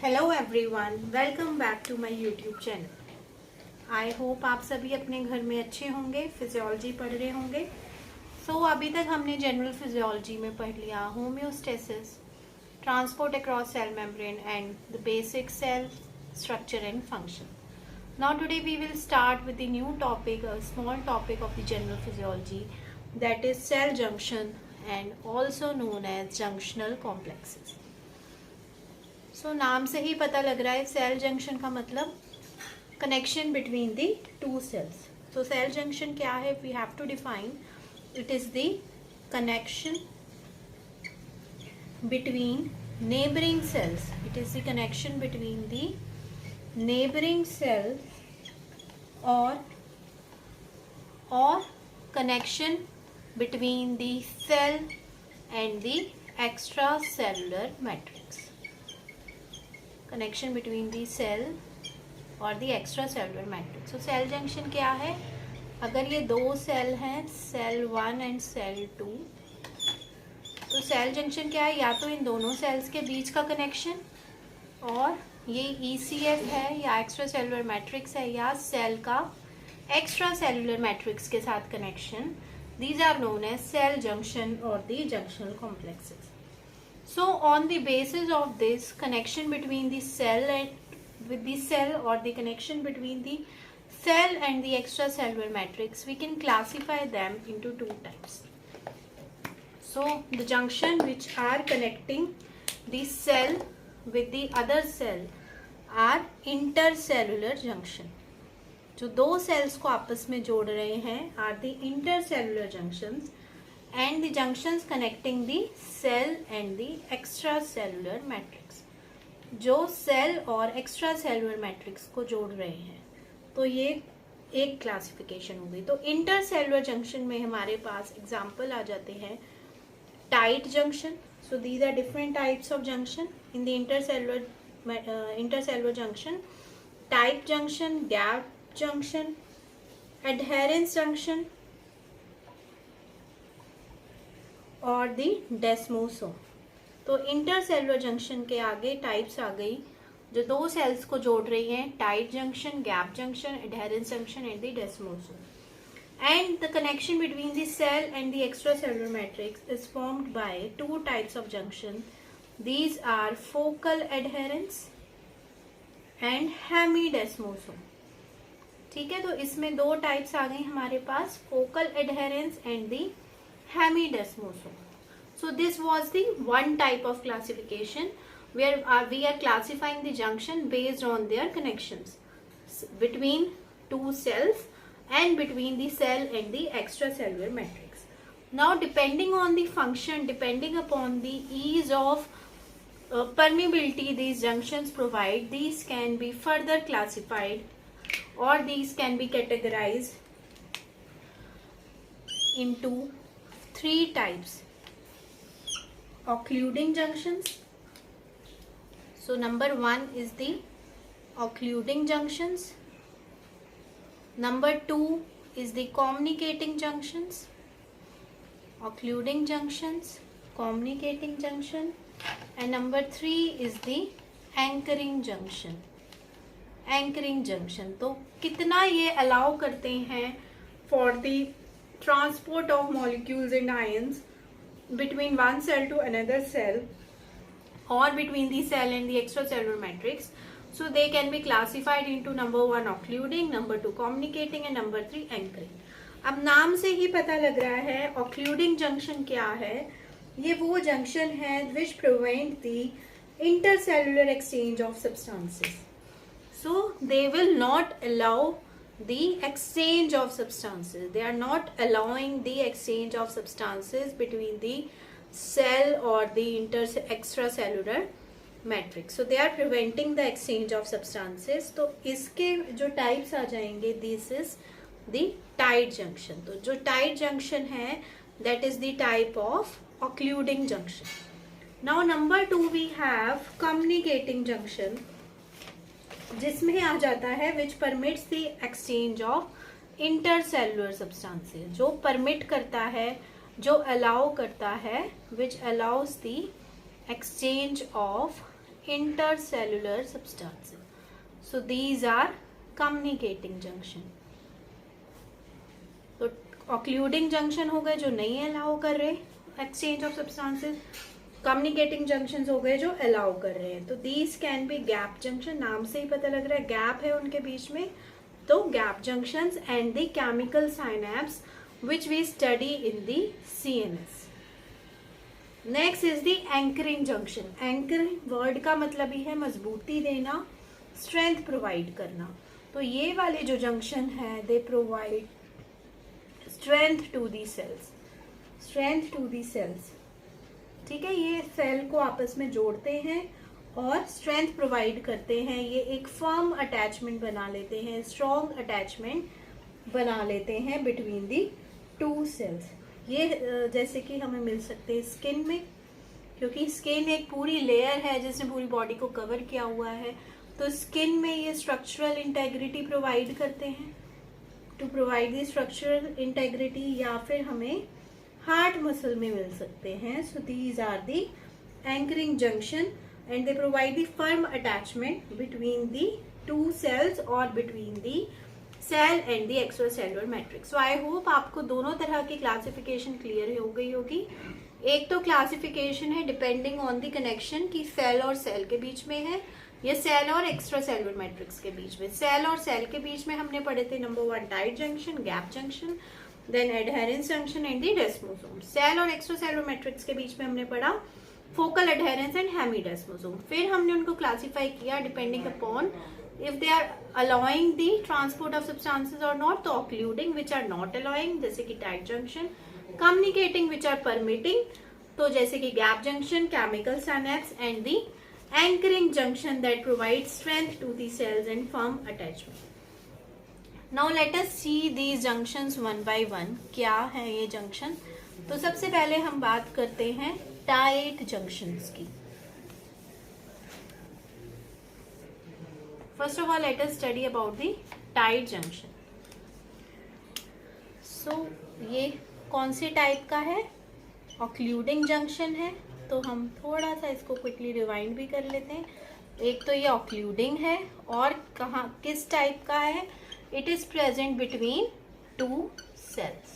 Hello everyone, welcome back to my YouTube channel. I hope आप सभी अपने घर में अच्छे होंगे, फिजियोलॉजी पढ़ रहे होंगे। अभी तक हमने जनरल फिजियोलॉजी में पढ़ लिया homeostasis, transport across cell membrane and the basic cell structure and function. Now today we will start with the new topic, a small topic of the general physiology, that is cell junction and also known as junctional complexes. नाम से ही पता लग रहा है cell junction का मतलब connection between the two cells. Cell junction क्या है? We have to define it is the connection between neighbouring cells. It is the connection between the neighbouring cell और connection between the cell and the extra cellular matrix. Connection between the cell और the extra cellular matrix. So cell junction क्या है? अगर ये दो cell हैं, cell 1 and cell 2, तो cell junction क्या है? या तो इन दोनों सेल्स के बीच का कनेक्शन, और ये ECF है या एक्स्ट्रा सेलुलर मैट्रिक्स है, या सेल का एक्स्ट्रा सेलुलर मैट्रिक्स के साथ connection. These are known as cell junction और the junctional complexes. So on the basis of this connection between the cell and with the cell, or the connection between the cell and the extracellular matrix, we can classify them into two types. So the junction which are connecting the cell with the other cell are intercellular junction. जो दो cells को आपस में जोड़ रहे हैं are the intercellular junctions, and the junctions connecting the cell and the extracellular matrix. जो cell और एक्स्ट्रासेलुलर मैट्रिक्स को जोड़ रहे हैं, तो ये एक क्लासिफिकेशन हो गई. तो इंटरसेलुलर जंक्शन में हमारे पास एग्जांपल आ जाते हैं tight junction. So these are different types of junction in the intercellular junction. Tight junction, gap junction, adherens junction और दी डेस्मोसोम. तो इंटरसेलुलर जंक्शन के आगे टाइप्स आ गई जो दो सेल्स को जोड़ रही हैं: tight junction, gap junction, adherens junction and the desmosome. And the connection between the cell and the extracellular matrix is formed by two types of junction. These are focal adherens and hemidesmosome. ठीक है, तो इसमें दो types आ गई हमारे पास, focal adherens and the hemidesmosome. So this was the one type of classification where we are classifying the junction based on their connections between two cells and between the cell and the extracellular matrix. Now depending on the function, depending upon the ease of permeability these junctions provide, these can be further classified or these can be categorized into three types. Occluding junctions. So number 1 is the occluding junctions. Number 2 is the communicating junctions. Occluding junctions, communicating junction, and number 3 is the anchoring junction. Anchoring junction. तो कितना ये allow करते हैं for the transport of molecules and ions between one cell to another cell or between the cell and the extracellular matrix. So they can be classified into number 1 occluding, number 2 communicating and number 3 anchoring. अब नाम से ही पता लग रहा है occluding junction क्या है. ये वो junction है which prevent the intercellular exchange of substances. So they will not allow the exchange of substances. They are not allowing the exchange of substances between the cell or the extracellular matrix. So they are preventing the exchange of substances. तो इसके जो types आ जाएंगे, this is the tight junction. तो जो tight junction है, that is the type of occluding junction. Now number 2 we have communicating junction, जिसमें आ जाता है which permits the exchange of intercellular substances. जो परमिट करता है, जो अलाउ करता है, which allows the exchange of intercellular substances. So these are communicating junction. तो occluding junction हो गए जो नहीं allow कर रहे exchange of substances, communicating junctions हो गए जो allow कर रहे हैं. तो these can be gap junction, नाम से ही पता लग रहा है gap है उनके बीच में, तो gap junctions and the chemical synapse which we study in the CNS. Next is the anchoring junction. Anchoring word का मतलब ही है मजबूती देना, स्ट्रेंथ प्रोवाइड करना. तो ये वाले जो जंक्शन है they provide strength to the cells, strength to the cells. ठीक है, ये सेल को आपस में जोड़ते हैं और स्ट्रेंथ प्रोवाइड करते हैं. ये एक फर्म अटैचमेंट बना लेते हैं, स्ट्रॉन्ग अटैचमेंट बना लेते हैं बिटवीन दी टू सेल्स. ये जैसे कि हमें मिल सकते हैं स्किन में, क्योंकि स्किन एक पूरी लेयर है जिसने पूरी बॉडी को कवर किया हुआ है. तो स्किन में ये स्ट्रक्चरल इंटेग्रिटी प्रोवाइड करते हैं, to provide the structural integrity. या फिर हमें हार्ट मसल में मिल सकते हैं. So these are the anchoring junction and they provide the firm attachment between the two cells और between the cell and the extra cellular matrix. So I hope आपको दोनों तरह की क्लासिफिकेशन क्लियर हो गई होगी. एक तो क्लासिफिकेशन है डिपेंडिंग ऑन द कनेक्शन कि सेल और सेल के बीच में है या सेल और एक्स्ट्रा सेलुलर मैट्रिक्स के बीच में. सेल और सेल के बीच में हमने पढ़े थे number 1 tight junction, gap junction, then adherens junction and the desmosome. Cell और एक्स्ट्रा सेलुलर मैट्रिक्स के बीच में हमने पढ़ा फोकल एडहेरेंस एंड हेमीडेस्मोसोम. फिर हमने उनको क्लासीफाई किया depending upon if they are allowing the transport of substances or not. तो occluding which are not allowing जैसे कि tight junction, communicating which are permitting तो जैसे कि gap junction, chemical synapse and the anchoring junction that provides strength to the cells and firm attachment. Now let us see these junctions one by one. क्या है ये junction? तो सबसे पहले हम बात करते हैं tight junctions की. First of all, let us study about the tight junction. So, ये कौन से टाइप का है? occluding junction है. तो हम थोड़ा सा इसको क्विकली रिवाइंड भी कर लेते हैं. एक तो ये occluding है और कहाँ किस टाइप का है? It is present between two cells.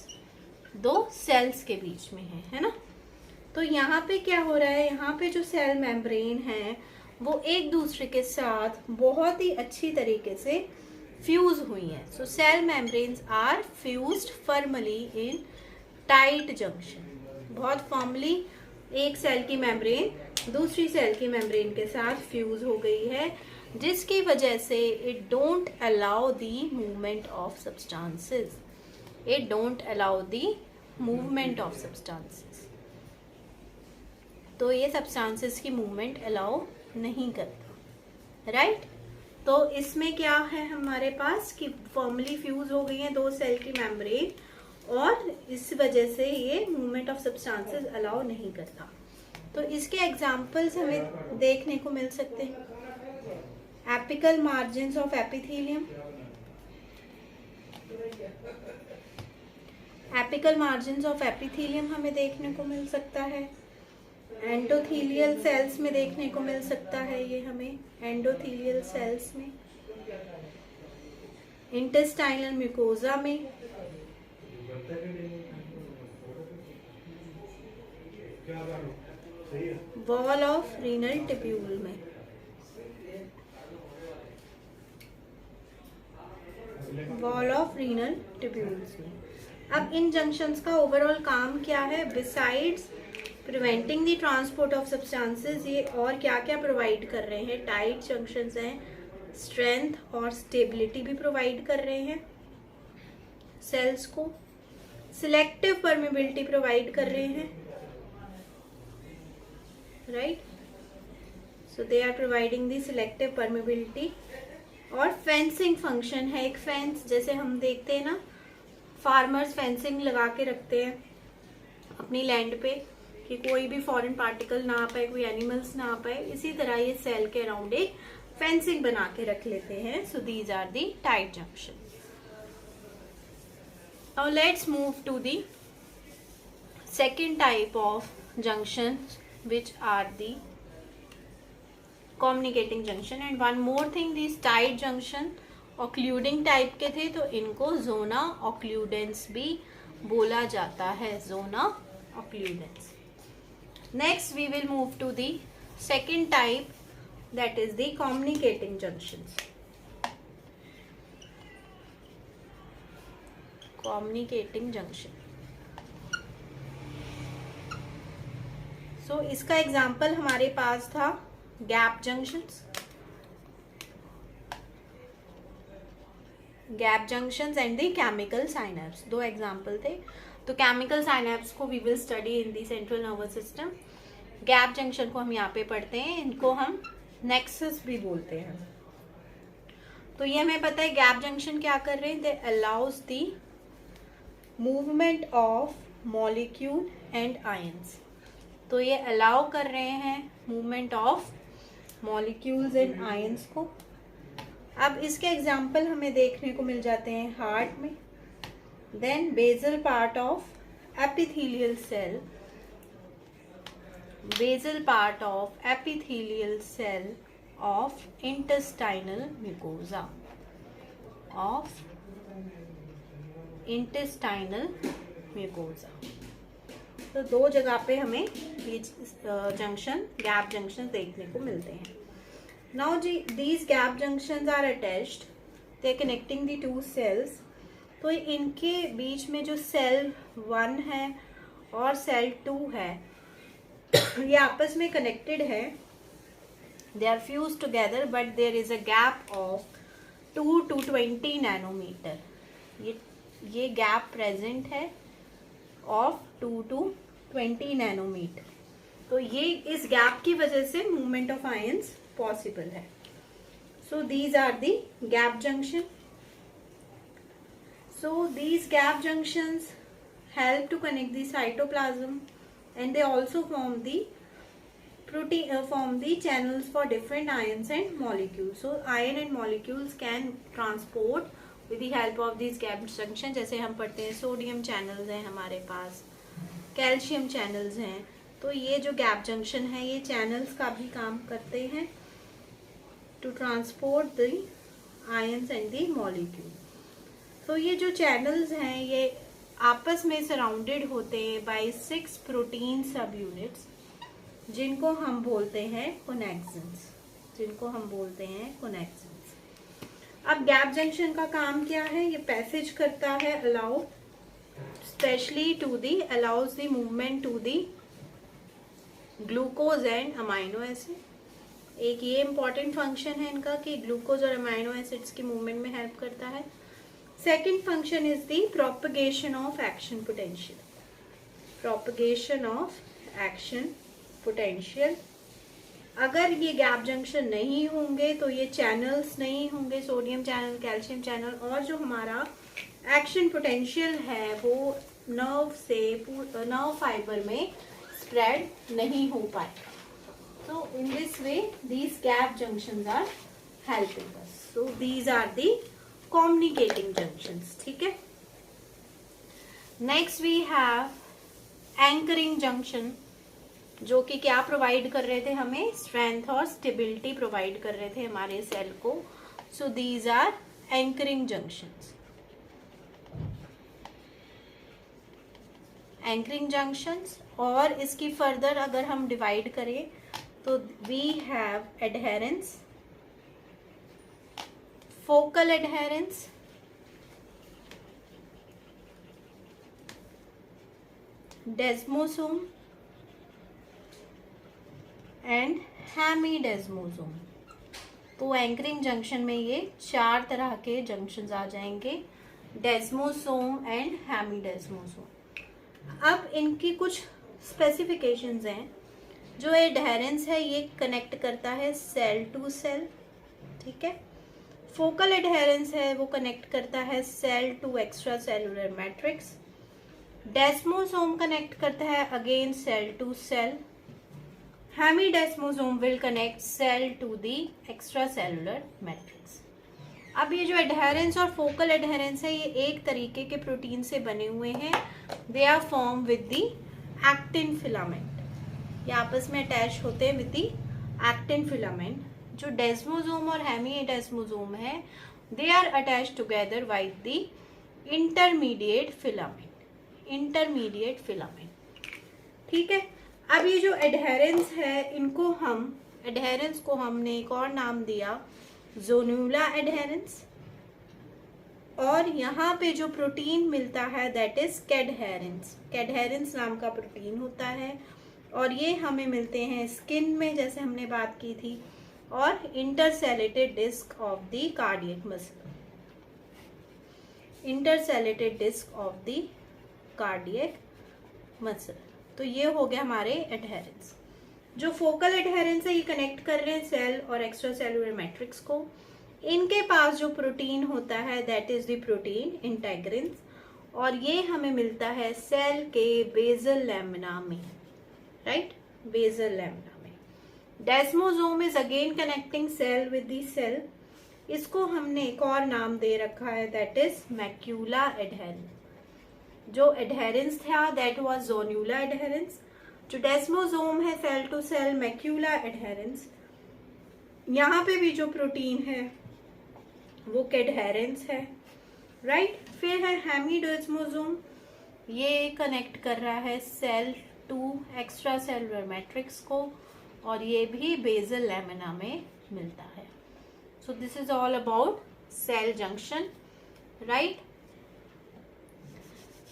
दो सेल्स के बीच में है ना. तो यहाँ पे क्या हो रहा है, यहाँ पे जो सेल मेम्ब्रेन है वो एक दूसरे के साथ बहुत ही अच्छी तरीके से फ्यूज हुई है. So cell membranes are fused firmly in tight junction. बहुत फॉर्मली एक सेल की मेम्ब्रेन दूसरी सेल की मेम्ब्रेन के साथ फ्यूज हो गई है, जिसकी वजह से it don't allow the movement of substances. It don't allow the movement of substances. तो ये सब्सटेंसेस की मूवमेंट अलाउ नहीं करता, राइट. तो इसमें क्या है हमारे पास कि फॉर्मली फ्यूज हो गई है दो सेल की मेम्ब्रेन और इस वजह से ये मूवमेंट ऑफ सब्सटेंसेस अलाउ नहीं करता. तो इसके एग्जांपल्स हमें देखने को मिल सकते हैं. Apical margins of epithelium, apical margins of epithelium हमें देखने को मिल सकता है. एंडोथीलियल सेल्स में देखने को मिल सकता है ये हमें, एंडोथीलियल सेल्स में, इंटेस्टाइनल म्यूकोजा में, वॉल ऑफ रीनल टिब्यूल में. वॉल ऑफ रीनल टिब्यूल्स में. अब इन जंक्शंस का ओवरऑल काम क्या है? Besides preventing the transport of substances, ये और क्या क्या प्रोवाइड कर रहे हैं? टाइट जंक्शंस हैं, स्ट्रेंथ और स्टेबिलिटी भी प्रोवाइड कर रहे हैं सेल्स को. सिलेक्टिव परमेबिलिटी प्रोवाइड कर रहे हैं, right. So they are providing the selective permeability. और फेंसिंग फंक्शन है, एक फेंस जैसे हम देखते हैं ना, फार्मर्स फेंसिंग लगा के रखते हैं अपनी लैंड पे कि कोई भी फॉरेन पार्टिकल ना आ पाए, कोई एनिमल्स ना आ पाए. इसी तरह ये सेल के अराउंड एक फेंसिंग बना के रख लेते हैं. So these are the tight junction. Now let's move to the second type of junction which are the communicating junction. And one more thing, this tight junction occluding type के थे तो इनको जोना ऑक्लूडेंस भी बोला जाता है, zona occludens. Next we will move to the second type, that is the communicating junctions. Communicating junction, so इसका example हमारे पास था gap junctions, gap junctions and the chemical synapse, दो एग्जाम्पल थे। तो केमिकल साइनेप्स को we will study in the central nervous system, gap junction को हम यहाँ पे पढ़ते हैं, इनको हम नेक्सस भी बोलते हैं। तो ये हमें पता है गैप जंक्शन क्या कर रहे हैं, they allows the movement of molecule and ions. तो ये अलाउ कर रहे हैं movement of molecules and ions को। अब इसके एग्जाम्पल हमें देखने को मिल जाते हैं हार्ट में, then basal part of epithelial cell, basal part of epithelial cell of intestinal mucosa, of intestinal mucosa. तो दो जगह पे हमें ये जंक्शन, गैप जंक्शन देखने को मिलते हैं। नाउ जी these gap junctions are attached, they connecting the two cells. तो इनके बीच में जो सेल 1 है और सेल 2 है ये आपस में कनेक्टेड है, they are fuse together, but there is a gap of 2 to 20 nanometre. ये गैप प्रेजेंट है ऑफ 2 to 20 नैनोमीटर। तो ये इस गैप की वजह से मूवमेंट ऑफ आयंस पॉसिबल है। So these are the gap junction. So these gap junctions help to connect the cytoplasm and they also form the channels for different ions and molecules. So ion and molecules can transport with the help of these gap junction। जैसे हम पढ़ते हैं sodium channels हैं हमारे पास, calcium channels हैं, तो ये जो गैप जंक्शन है ये चैनल्स का भी काम करते हैं to transport the ions and the molecule. तो ये जो चैनल्स हैं ये आपस में सराउंडेड होते हैं बाय 6 प्रोटीन सब यूनिट्स, जिनको हम बोलते हैं कोनेक्सन्स, जिनको हम बोलते हैं कोनेक्सन्स। अब गैप जंक्शन का काम क्या है, ये पैसेज करता है allow specially to the allows the movement to the glucose and amino acid. एक ये इंपॉर्टेंट फंक्शन है इनका कि ग्लूकोज और अमाइनो एसिड्स की मूवमेंट में हेल्प करता है। Second function is the propagation of action potential, propagation of action potential. अगर ये गैप जंक्शन नहीं होंगे तो ये चैनल्स नहीं होंगे, सोडियम चैनल, कैल्शियम चैनल, और जो हमारा एक्शन पोटेंशियल है वो नर्व से नर्व फाइबर में स्प्रेड नहीं हो पाएगा। So in this way these gap junctions are helping us. So these are the communicating junctions, ठीक है। Next we have anchoring junction, जो कि क्या प्रोवाइड कर रहे थे हमें, स्ट्रेंथ और स्टेबिलिटी प्रोवाइड कर रहे थे हमारे सेल को। So these are anchoring junctions. Anchoring junctions, और इसकी फर्दर अगर हम डिवाइड करें तो we have adherens, focal adherens, desmosome and hemidesmosome. तो एंकरिंग जंक्शन में ये 4 तरह के जंक्शंस आ जाएंगे, डेस्मोसोम एंड हेमीडेस्मोसोम। अब इनकी कुछ स्पेसिफिकेशंस हैं। जो एडहेरेंस है ये कनेक्ट करता है सेल टू सेल, ठीक है। फोकल एडहेरेंस है वो कनेक्ट करता है cell to extra cellular matrix. Desmosome connect करता है again cell to cell. Hemidesmosome will connect cell to the extra cellular matrix. अब ये जो एडहेरेंस और फोकल एडहेरेंस है ये एक तरीके के प्रोटीन से बने हुए हैं। They are form with the actin filament, ये आपस में अटैच होते हैं विद दी एक्टिन फिलामेंट। जो डेस्मोसोम और हेमीडेस्मोसोम है, they are attach together by the intermediate filament, intermediate filament. ठीक है, अब ये जो एडहेरेंस है, इनको हम, एडहेरेंस को हमने एक और नाम दिया जोन्यूला एडहेरेंस, और यहाँ पे जो प्रोटीन मिलता है दैट इज कैडहेरेंस, कैडहेरेंस नाम का प्रोटीन होता है, और ये हमें मिलते हैं स्किन में, जैसे हमने बात की थी, और intercalated disc of the cardiac muscle, intercalated disc of the cardiac muscle. तो ये हो गया हमारे एडहेरेंस। जो फोकल एडहेरेंस है, ये कनेक्ट कर रहे हैं सेल और एक्स्ट्रा सेलुलर मैट्रिक्स को। इनके पास जो प्रोटीन होता है that is the protein integrin, और ये हमें मिलता है सेल के बेसल लैमिना में, राइट, बेसल लैमिना में। Desmosome is again connecting cell with the cell, इसको हमने एक और नाम दे रखा है दैट इज मैक्यूला एडहेरेंस। जो एडहेरेंस था दैट वाज जोन्यूला एडहेरेंस, जो डेस्मोसोम है cell to cell macula adherens. यहाँ पे भी जो प्रोटीन है वो कैडहेरेंस है, राइट। फिर है हेमीडेस्मोसोम, ये कनेक्ट कर रहा है cell to extra cellular matrix को, और ये भी बेसल लैमिना में मिलता है। So this is all about cell junction, right.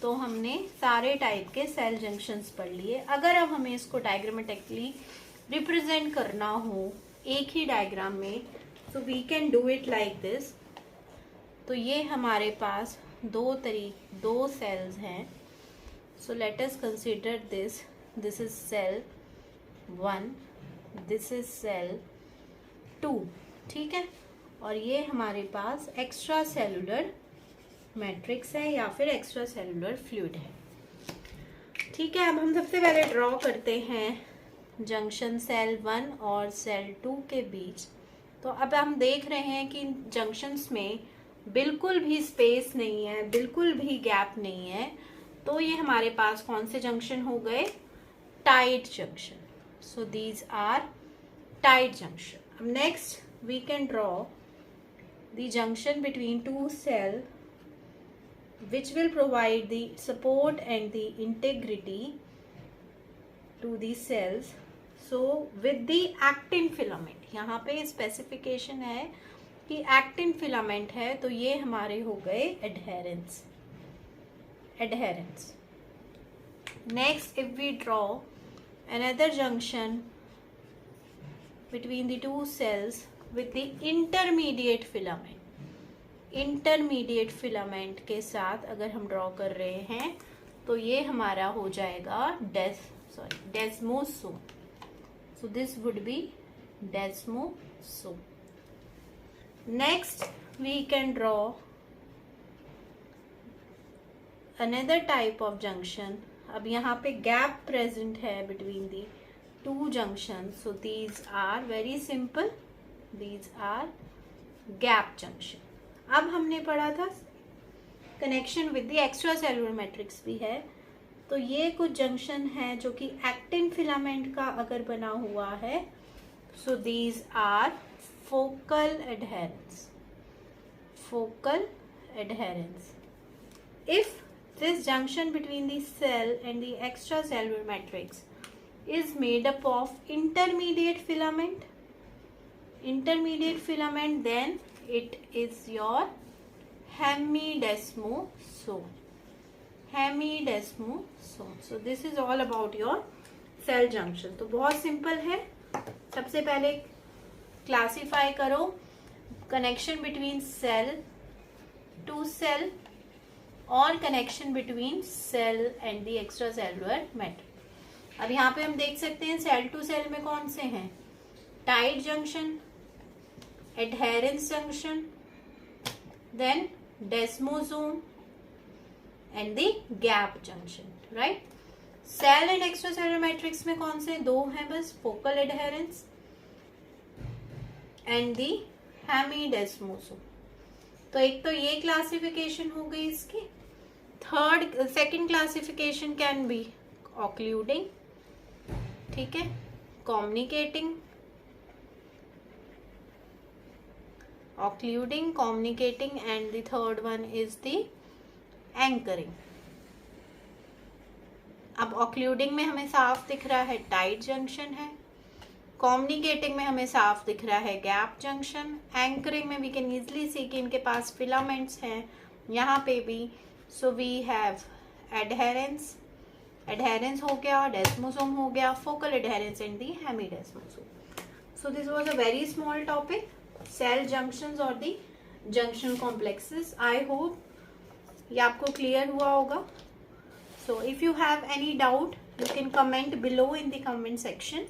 तो हमने सारे टाइप के सेल जंक्शंस पढ़ लिए। अगर अब हमें इसको डायग्रामेटिकली रिप्रेजेंट करना हो एक ही डायग्राम में, so we can do it like this. तो ये हमारे पास दो सेल्स हैं। So let us consider this, this is cell 1, this is cell 2, ठीक है, और ये हमारे पास एक्स्ट्रा सेलुलर मैट्रिक्स है या फिर एक्स्ट्रा सेलुलर फ्लूइड है। ठीक है, अब हम सबसे पहले ड्रॉ करते हैं जंक्शन सेल 1 और सेल 2 के बीच। तो अब हम देख रहे हैं कि जंक्शंस में बिल्कुल भी स्पेस नहीं है, बिल्कुल भी गैप नहीं है। तो ये हमारे पास कौन से जंक्शन हो गए? Tight junction. So these are tight junction. अब next we can draw the junction between two cell which will provide the support and the integrity to the cells. So with the actin filament, यहाँ पे specification है कि actin filament है, तो ये हमारे हो गए adherens, adherens. Next if we draw another junction between the two cells with the intermediate filament, intermediate filament के साथ अगर हम ड्रॉ कर रहे हैं तो ये हमारा हो जाएगा desmosome. So this would be desmosome. Next we can draw another type of junction. अब यहाँ पे गैप प्रेजेंट है between the two junction, so these are very simple, these are gap junction. अब हमने पढ़ा था connection with the extra cellular matrix भी है, तो ये कुछ जंक्शन है जो कि एक्टिन फिलामेंट का अगर बना हुआ है, so these are focal adherens, focal adherens. If this junction between the cell and the extracellular matrix is made up of intermediate filament, then it is your hemidesmosome, hemidesmosome. So this is all about your cell junction. तो बहुत simple है। सबसे पहले classify करो connection between cell to cell और connection between cell and the extra cellular matrix. अब यहाँ पे हम देख सकते हैं सेल टू सेल में कौन से हैं? Tight junction, adherens junction, then desmosome and the gap junction, right. Cell and extra cellular matrix में कौन से? दो हैं बस, focal adherens and the hemidesmosome. तो एक तो ये क्लासिफिकेशन हो गई इसकी। Second classification can be occluding, ठीक है, communicating occluding, communicating, and the third one is the anchoring. अब occluding में हमें साफ दिख रहा है टाइट जंक्शन है, कम्युनिकेटिंग में हमें साफ दिख रहा है गैप जंक्शन, एंकरिंग में वी कैन इजली सी कि इनके पास फिलामेंट्स हैं यहाँ पे भी. So we have adherens, adherens हो गया, डेस्मोसोम हो गया, focal adherens and the hemidesmosome. So this was a very small topic, cell junctions और the junction complexes. I hope ये आपको क्लियर हुआ होगा. So if you have any doubt you can comment below in the comment section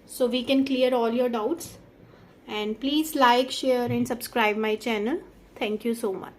so we can clear all your doubts, and please like, share and subscribe my channel. Thank you so much.